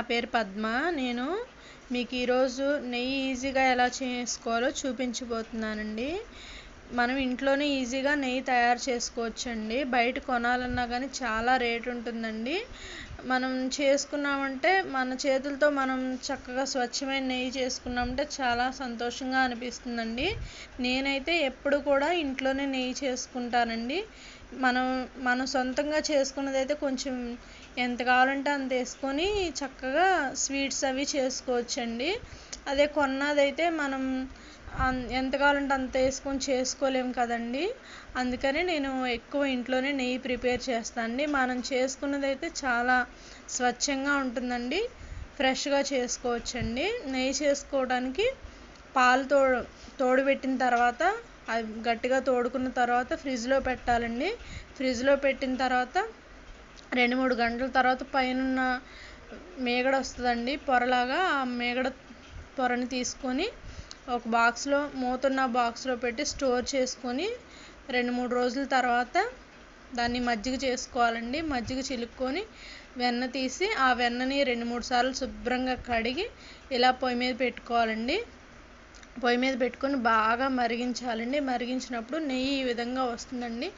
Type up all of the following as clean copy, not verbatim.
పేరు పద్మ. నేను మీకు ఈరోజు నెయ్యి ఈజీగా ఎలా చేసుకోవాలో చూపించబోతున్నానండి. మనం ఇంట్లోనే ఈజీగా నెయ్యి తయారు చేసుకోవచ్చండి. బయట కొనాలన్నా కానీ చాలా రేట్ ఉంటుందండి. మనం చేసుకున్నామంటే మన చేతులతో మనం చక్కగా స్వచ్ఛమైన నెయ్యి చేసుకున్నామంటే చాలా సంతోషంగా అనిపిస్తుందండి. నేనైతే ఎప్పుడు కూడా ఇంట్లోనే నెయ్యి చేసుకుంటానండి. మనం సొంతంగా చేసుకున్నదైతే కొంచెం ఎంత కావాలంటే అంత వేసుకొని చక్కగా స్వీట్స్ అవి చేసుకోవచ్చండి. అదే కొన్నదైతే మనం ఎంత కావాలంటే అంత వేసుకొని చేసుకోలేము కదండి. అందుకని నేను ఎక్కువ ఇంట్లోనే నెయ్యి ప్రిపేర్ చేస్తానండి. మనం చేసుకున్నదైతే చాలా స్వచ్ఛంగా ఉంటుందండి, ఫ్రెష్గా చేసుకోవచ్చండి. నెయ్యి చేసుకోవడానికి పాలు తోడుపెట్టిన తర్వాత అది గట్టిగా తోడుకున్న తర్వాత ఫ్రిడ్జ్లో పెట్టాలండి. ఫ్రిడ్జ్లో పెట్టిన తర్వాత 2-3 గంటల తర్వాత పైన మేగడ వస్తుందండి, పొరలాగా. ఆ మేగడ పొరని తీసుకొని ఒక బాక్స్లో, మూతున్న బాక్స్లో పెట్టి స్టోర్ చేసుకొని 2-3 రోజుల తర్వాత దాన్ని మజ్జిగ చేసుకోవాలండి. మజ్జిగ చిలుక్కొని వెన్న తీసి ఆ వెన్నని 2-3 సార్లు శుభ్రంగా కడిగి ఇలా పొయ్యి మీద పెట్టుకోవాలండి. పొయ్యి మీద పెట్టుకొని బాగా మరిగించాలండి. మరిగించినప్పుడు నెయ్యి ఈ విధంగా వస్తుందండి.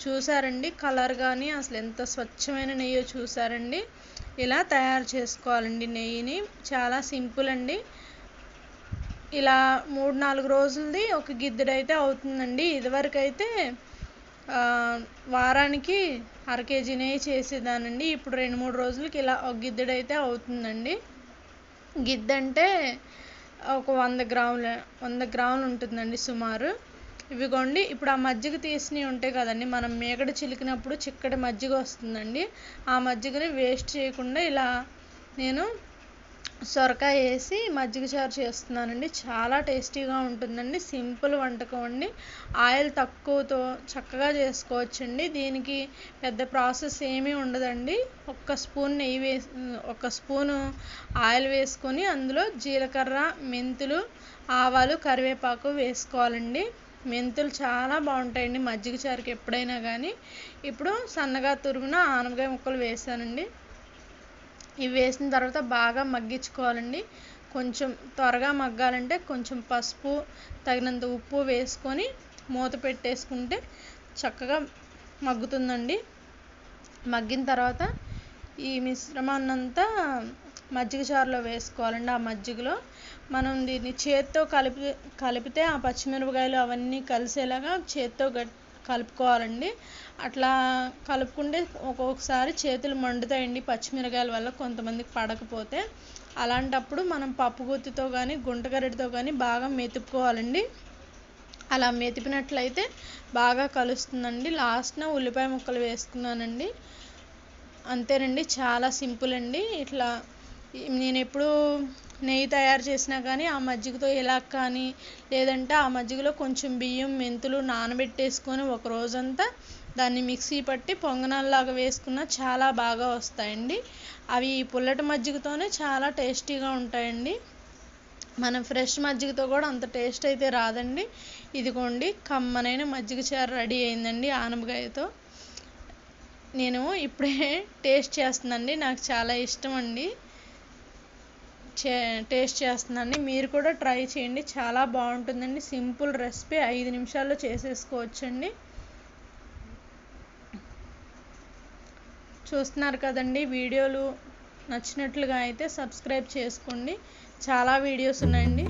చూసారండి కలర్ కానీ అసలు ఎంత స్వచ్ఛమైన నెయ్యో చూసారండి. ఇలా తయారు చేసుకోవాలండి నెయ్యిని. చాలా సింపుల్ అండి. ఇలా 3-4 రోజులది ఒక గిద్దెడైతే అవుతుందండి. ఇదివరకు అయితే వారానికి 1/2 కేజీ నెయ్యి చేసేదానండి. ఇప్పుడు 2-3 రోజులకి ఇలా ఒక గిద్దెడైతే అవుతుందండి. గిద్దంటే ఒక 100 గ్రాములు ఉంటుందండి సుమారు. ఇవిగోండి. ఇప్పుడు ఆ మజ్జిగ తీసినవి ఉంటాయి కదండి, మనం మేగడ చిలికినప్పుడు చిక్కటి మజ్జిగ వస్తుందండి. ఆ మజ్జిగని వేస్ట్ చేయకుండా ఇలా నేను సొరకాయ వేసి మజ్జిగ చారు చేస్తున్నానండి. చాలా టేస్టీగా ఉంటుందండి. సింపుల్ వంటకం అండి. ఆయిల్ తక్కువతో చక్కగా చేసుకోవచ్చండి. దీనికి పెద్ద ప్రాసెస్ ఏమీ ఉండదండి. ఒక స్పూను ఆయిల్ వేసుకొని అందులో జీలకర్ర, మెంతులు, ఆవాలు, కరివేపాకు వేసుకోవాలండి. మెంతులు చాలా బాగుంటాయండి మజ్జిగ చారుకి ఎప్పుడైనా కానీ. ఇప్పుడు సన్నగా తురిమిన ఆనపకాయ ముక్కలు వేసానండి. ఇవి వేసిన తర్వాత బాగా మగ్గించుకోవాలండి. కొంచెం త్వరగా మగ్గాలంటే కొంచెం పసుపు, తగినంత ఉప్పు వేసుకొని మూత పెట్టేసుకుంటే చక్కగా మగ్గుతుందండి. మగ్గిన తర్వాత ఈ మిశ్రమాన్నంతా మజ్జిగ చారులో వేసుకోవాలండి. ఆ మజ్జిగలో మనం దీన్ని చేత్తో కలిపితే ఆ పచ్చిమిరపకాయలు అవన్నీ కలిసేలాగా చేత్తో కలుపుకోవాలండి. అట్లా కలుపుకుంటే ఒక్కొక్కసారి చేతులు మండుతాయండి పచ్చిమిరపకాయల వల్ల, కొంతమందికి పడకపోతే. అలాంటప్పుడు మనం పప్పు గుత్తితో కానీ గుంటగరిటతో కానీ బాగా మెతుక్కోవాలండి. అలా మెతిపినట్లయితే బాగా కలుస్తుందండి. లాస్ట్న ఉల్లిపాయ ముక్కలు వేసుకున్నానండి. అంతేనండి, చాలా సింపుల్ అండి. ఇట్లా నేను ఎప్పుడు నెయ్యి తయారు చేసినా కానీ ఆ మజ్జిగతో ఇలా కానీ, లేదంటే ఆ మజ్జిగలో కొంచెం బియ్యం, మెంతులు నానబెట్టేసుకొని ఒక రోజంతా దాన్ని మిక్సీ పట్టి పొంగనాల్లాగా వేసుకున్నా చాలా బాగా వస్తాయండి. అవి పుల్లటి మజ్జిగతోనే చాలా టేస్టీగా ఉంటాయండి. మనం ఫ్రెష్ మజ్జిగతో కూడా అంత టేస్ట్ అయితే రాదండి. ఇదిగోండి, కమ్మనైన మజ్జిగ చారు రెడీ అయిందండి ఆనపకాయతో. నేను ఇప్పుడే టేస్ట్ చేస్తున్నానండి. నాకు చాలా ఇష్టం అండి. టేస్ట్ చేస్తున్నాను. మీరు కూడా ట్రై చేయండి, చాలా బాగుంటుందండి. సింపుల్ రెసిపీ, 5 నిమిషాల్లో చేసేసుకోవచ్చండి. చూస్తున్నారు కదండి. వీడియోలు నచ్చినట్లుగా అయితే సబ్స్క్రైబ్ చేసుకోండి. చాలా వీడియోస్ ఉన్నాయండి.